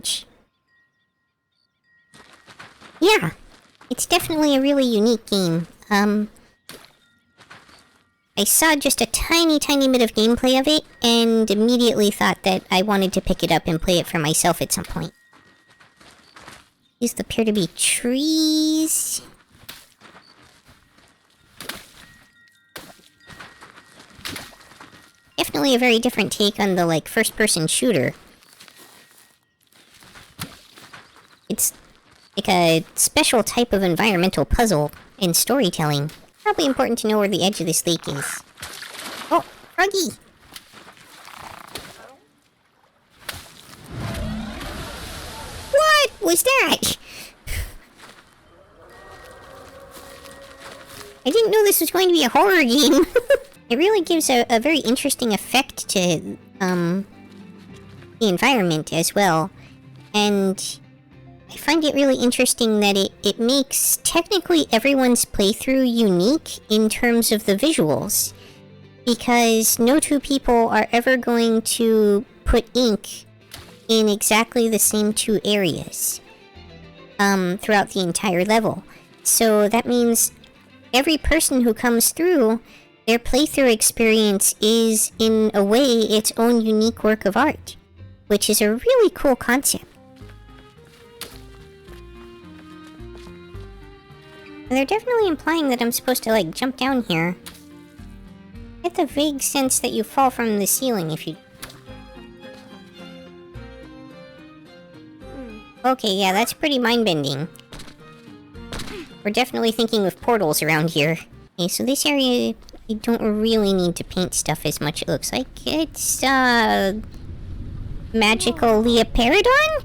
huge. Yeah, it's definitely a really unique game. I saw just a tiny bit of gameplay of it, and immediately thought that I wanted to pick it up and play it for myself at some point. These appear to be trees. Definitely a very different take on the, like, first-person shooter. It's like a special type of environmental puzzle in storytelling. Probably important to know where the edge of this lake is. Oh, froggy! What was that? I didn't know this was going to be a horror game. It really gives a very interesting effect to, the environment as well. And I find it really interesting that it makes technically everyone's playthrough unique in terms of the visuals. Because no two people are ever going to put ink in exactly the same two areas throughout the entire level. So that means every person who comes through, their playthrough experience is, in a way, its own unique work of art. Which is a really cool concept. And they're definitely implying that I'm supposed to, like, jump down here. I get the vague sense that you fall from the ceiling if you... Okay, yeah, that's pretty mind-bending. We're definitely thinking of portals around here. Okay, so this area, you don't really need to paint stuff as much, it looks like. It's, magical Leoparidon?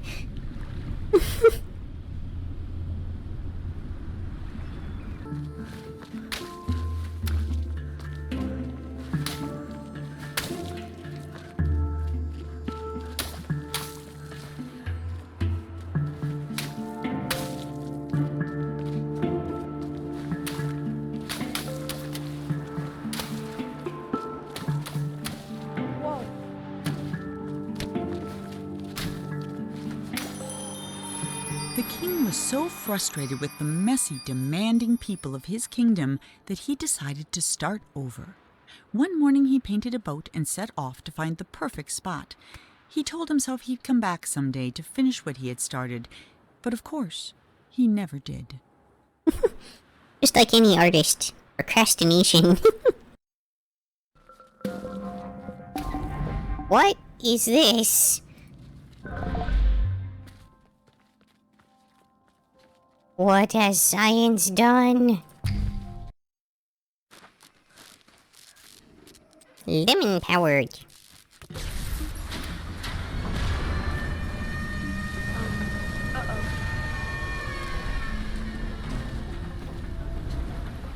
The king was so frustrated with the messy, demanding people of his kingdom that he decided to start over. One morning he painted a boat and set off to find the perfect spot. He told himself he'd come back someday to finish what he had started, but of course, he never did. Just like any artist. Procrastination. What is this? What has science done? Lemon powered.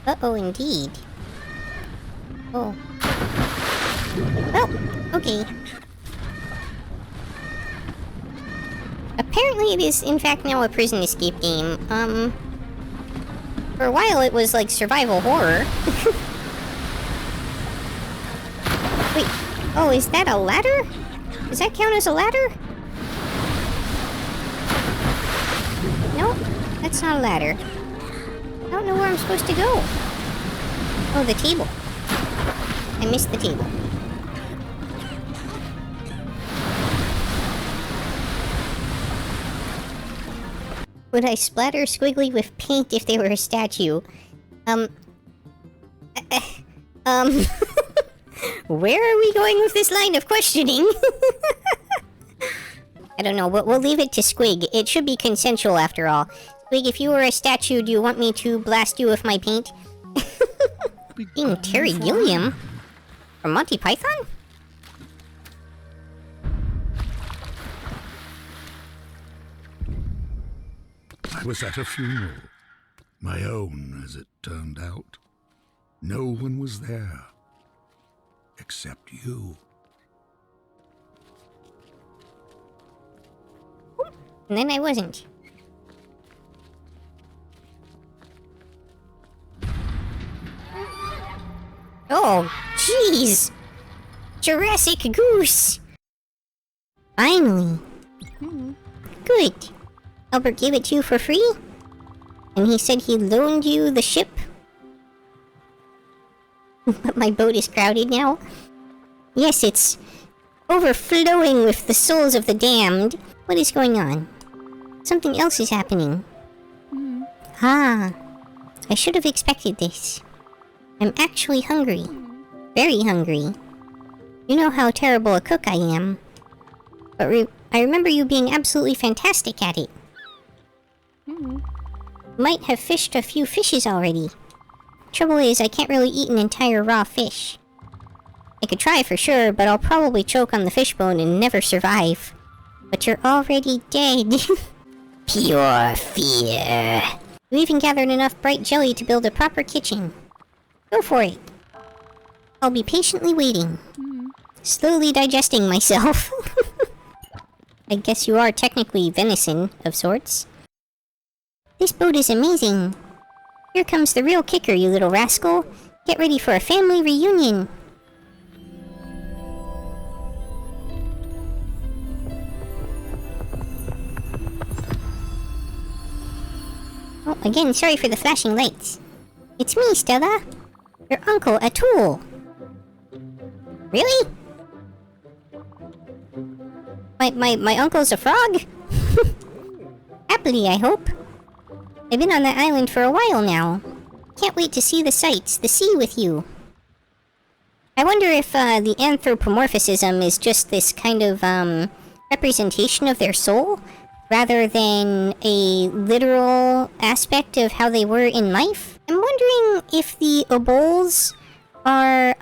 Uh-oh, indeed. Oh. Well, okay. Apparently it is, in fact, now a prison escape game. For a while it was, like, survival horror. Wait, oh, is that a ladder? Does that count as a ladder? No, that's not a ladder. I don't know where I'm supposed to go. Oh, the table. I missed the table. Would I splatter Squiggly with paint if they were a statue? Where are we going with this line of questioning? I don't know, but we'll leave it to Squig. It should be consensual after all. Squig, if you were a statue, do you want me to blast you with my paint? Being Terry Gilliam? From Monty Python? I was at a funeral. My own, as it turned out. No one was there. Except you. And then I wasn't. Oh, jeez! Jurassic Goose! Finally! Good. Albert gave it to you for free? And he said he loaned you the ship? But my boat is crowded now. Yes, it's overflowing with the souls of the damned. What is going on? Something else is happening. Ah, I should have expected this. I'm actually hungry. Very hungry. You know how terrible a cook I am. But I remember you being absolutely fantastic at it. Might have fished a few fishes already. Trouble is, I can't really eat an entire raw fish. I could try for sure, but I'll probably choke on the fishbone and never survive. But you're already dead. Pure fear. You even gathered enough bright jelly to build a proper kitchen. Go for it. I'll be patiently waiting. Slowly digesting myself. I guess you are technically venison, of sorts. This boat is amazing. Here comes the real kicker, you little rascal. Get ready for a family reunion. Oh, again, sorry for the flashing lights. It's me, Stella. Your uncle, Atul. Really? My uncle's a frog? Happily, I hope. I've been on that island for a while now. Can't wait to see the sights, the sea with you. I wonder if the anthropomorphism is just this kind of representation of their soul, rather than a literal aspect of how they were in life. I'm wondering if the obols are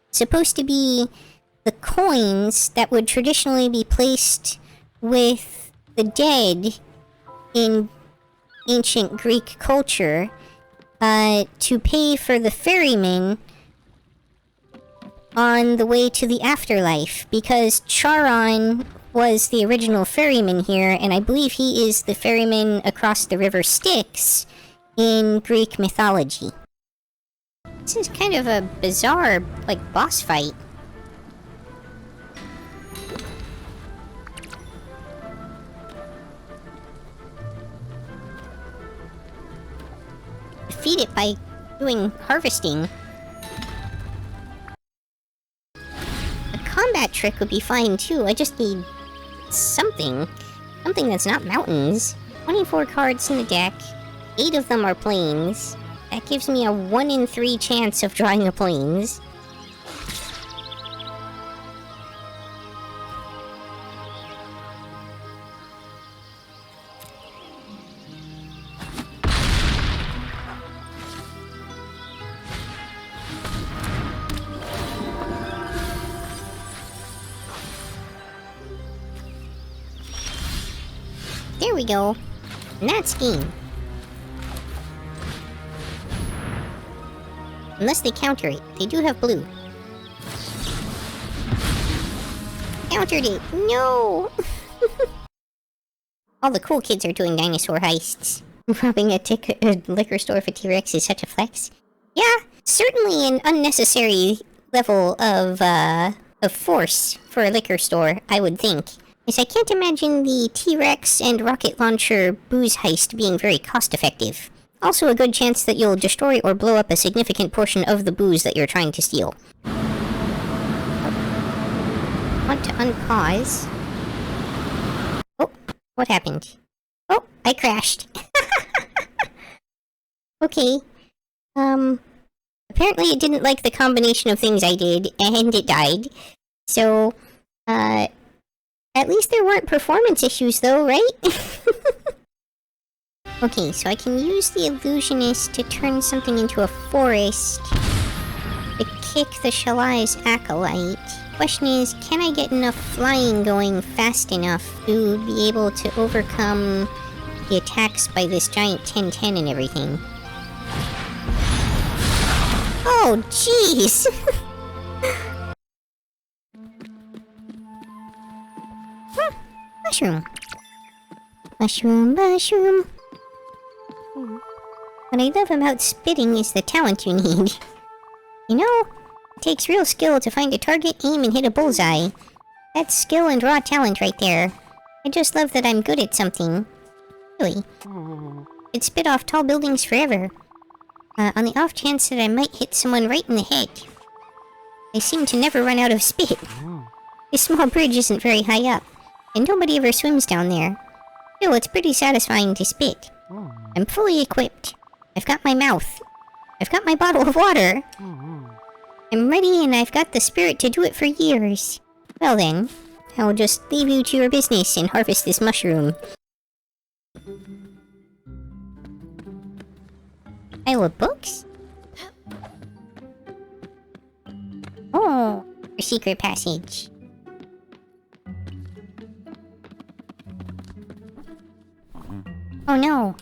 supposed to be the coins that would traditionally be placed with the dead in ancient Greek culture to pay for the ferryman on the way to the afterlife, because Charon was the original ferryman here, and I believe he is the ferryman across the river Styx in Greek mythology. This is kind of a bizarre, like, boss fight. Defeat it by doing harvesting. A combat trick would be fine too. I just need something that's not mountains. 24 cards in the deck, 8 of them are plains. That gives me a 1 in 3 chance of drawing a plains. There we go. And that's game. Unless they counter it. They do have blue. Countered it! No! All the cool kids are doing dinosaur heists. Robbing a liquor store for T-Rex is such a flex. Yeah, certainly an unnecessary level of force for a liquor store, I would think. Yes, I can't imagine the T-Rex and rocket launcher booze heist being very cost-effective. Also a good chance that you'll destroy or blow up a significant portion of the booze that you're trying to steal. Want to unpause. Oh, what happened? Oh, I crashed. Okay. Apparently it didn't like the combination of things I did, and it died. So, at least there weren't performance issues though, right? Okay, so I can use the illusionist to turn something into a forest to kick the Shalai's acolyte. Question is, can I get enough flying going fast enough to be able to overcome the attacks by this giant 10-10 and everything? Oh, jeez! Mushroom. Mushroom, mushroom. What I love about spitting is the talent you need. You know, it takes real skill to find a target, aim, and hit a bullseye. That's skill and raw talent right there. I just love that I'm good at something. Really. Could spit off tall buildings forever. On the off chance that I might hit someone right in the head. I seem to never run out of spit. This small bridge isn't very high up, and nobody ever swims down there. Still, it's pretty satisfying to spit. I'm fully equipped. I've got my mouth. I've got my bottle of water. I'm ready, and I've got the spirit to do it for years. Well then, I'll just leave you to your business and harvest this mushroom. Pile of books? Oh, your secret passage. Oh no.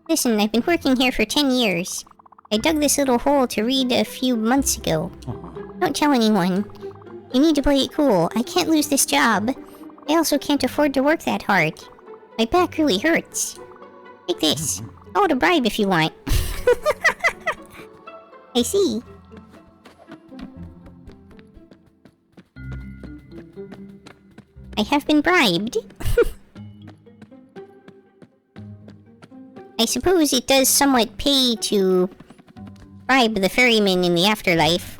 Listen, I've been working here for 10 years. I dug this little hole to read a few months ago. Don't tell anyone. You need to play it cool. I can't lose this job. I also can't afford to work that hard. My back really hurts. Take this. Call it a bribe if you want. I see. I have been bribed. I suppose it does somewhat pay to bribe the ferryman in the afterlife.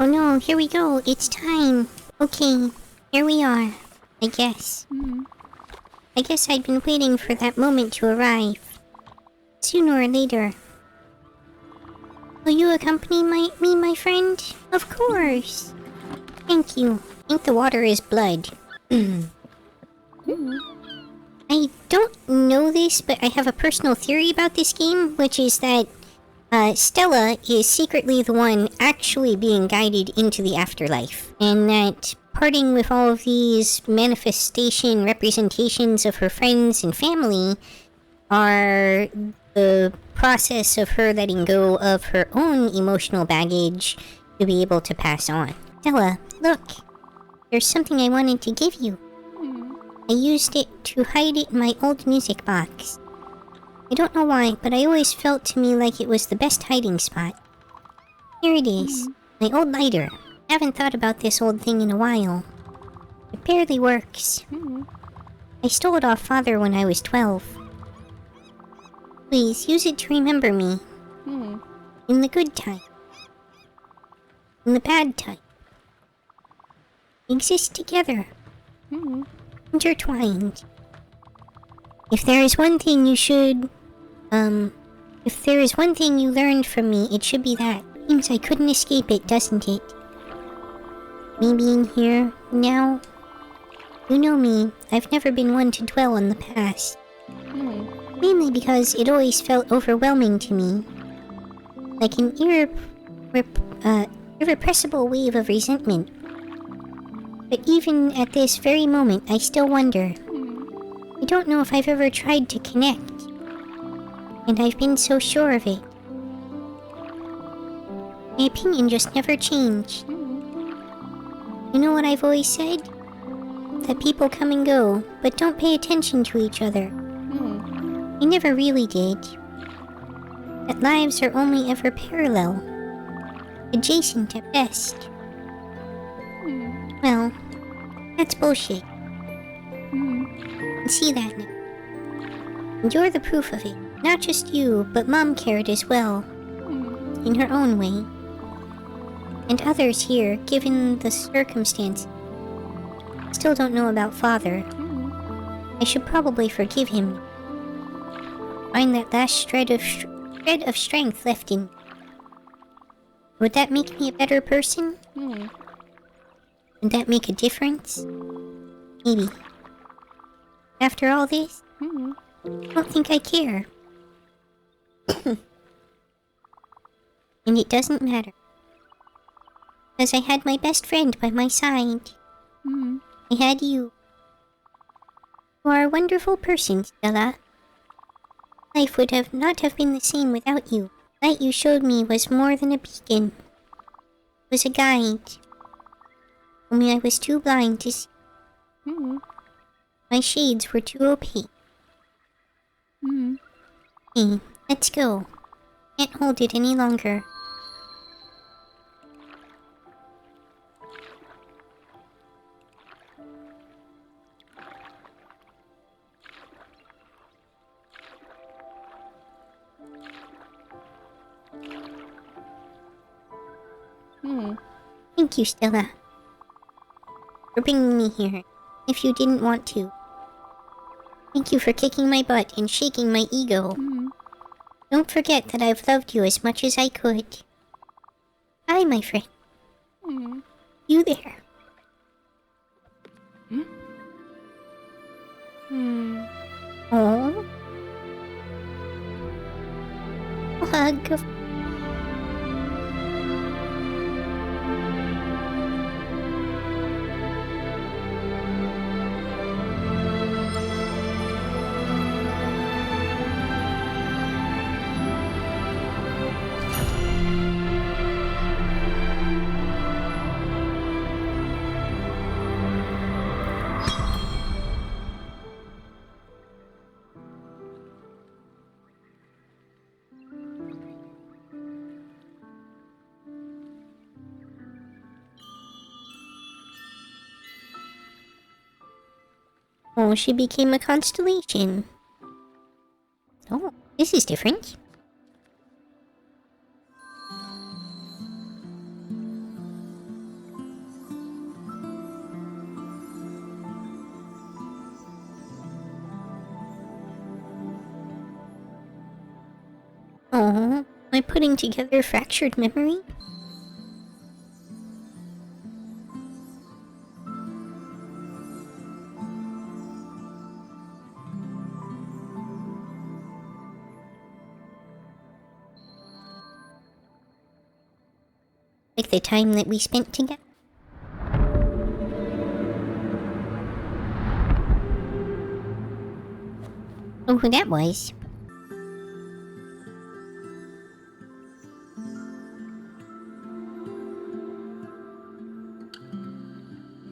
Oh no, here we go. It's time. Okay, here we are. I guess. I guess I'd been waiting for that moment to arrive. Sooner or later. Will you accompany me, my friend? Of course. Thank you. I think the water is blood. I don't know this, but I have a personal theory about this game, which is that Stella is secretly the one actually being guided into the afterlife, and that parting with all of these manifestation representations of her friends and family are the process of her letting go of her own emotional baggage to be able to pass on. Stella, look. There's something I wanted to give you. I used it to hide it in my old music box. I don't know why, but I always felt to me like it was the best hiding spot. Here it is. My old lighter. Haven't thought about this old thing in a while. It barely works. I stole it off Father when I was 12. Please, use it to remember me. In the good time. In the bad time. Exist together. Intertwined. If there is one thing you should... if there is one thing you learned from me, it should be that. Seems I couldn't escape it, doesn't it? Me being here, now... You know me, I've never been one to dwell on the past. Mainly because it always felt overwhelming to me. Like an irrepressible wave of resentment. But even at this very moment, I still wonder. I don't know if I've ever tried to connect. And I've been so sure of it. My opinion just never changed. You know what I've always said? That people come and go, but don't pay attention to each other. I never really did. That lives are only ever parallel. Adjacent at best. Well, that's bullshit. I see that now. And you're the proof of it. Not just you, but Mom cared as well. In her own way. And others here, given the circumstance. Still don't know about Father. I should probably forgive him. Find that last shred of strength left in. Would that make me a better person? Would that make a difference? Maybe. After all this, I don't think I care. And it doesn't matter. Because I had my best friend by my side. I had you. You are a wonderful person, Stella. Life would not have been the same without you. The light you showed me was more than a beacon. It was a guide. Only I was too blind to see. My shades were too opaque. Hey, let's go. Can't hold it any longer. Thank you, Stella, for bringing me here, if you didn't want to. Thank you for kicking my butt and shaking my ego. Don't forget that I've loved you as much as I could. Hi, my friend. You there. Oh. A hug of... Oh, she became a constellation. Oh, this is different. Oh, am I putting together fractured memory? Like the time that we spent together? Oh, who that was?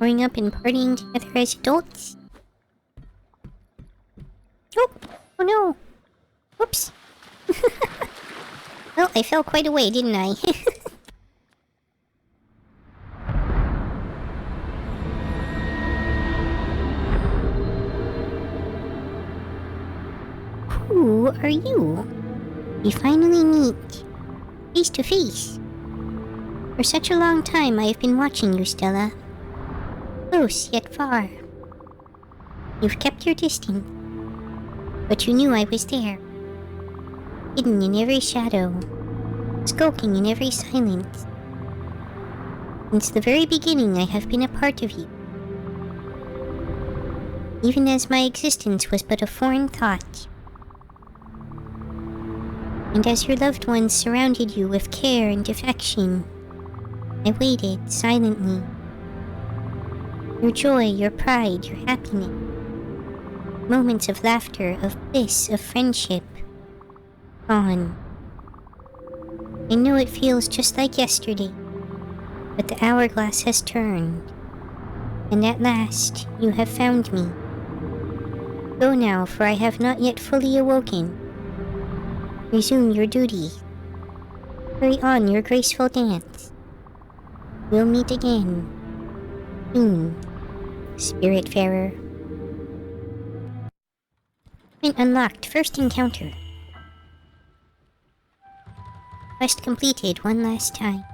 Growing up and partying together as adults? Oh! Oh no! Whoops! Well, I fell quite a way, didn't I? Who are you? We finally meet, face to face. For such a long time I have been watching you, Stella. Close yet far. You've kept your distance, but you knew I was there. Hidden in every shadow, skulking in every silence. Since the very beginning I have been a part of you. Even as my existence was but a foreign thought. And as your loved ones surrounded you with care and affection, I waited silently. Your joy, your pride, your happiness. Moments of laughter, of bliss, of friendship. Gone. I know it feels just like yesterday, but the hourglass has turned. And at last, you have found me. Go now, for I have not yet fully awoken. Resume your duty. Carry on your graceful dance. We'll meet again. Soon, Spiritfarer. Point unlocked. First encounter. Quest completed one last time.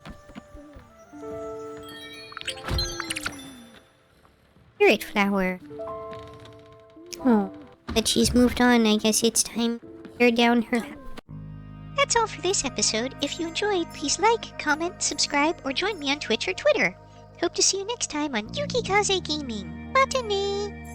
Spirit flower. Oh, but she's moved on. I guess it's time to tear down her. That's all for this episode. If you enjoyed, please like, comment, subscribe, or join me on Twitch or Twitter. Hope to see you next time on Yukikaze Gaming. Matane!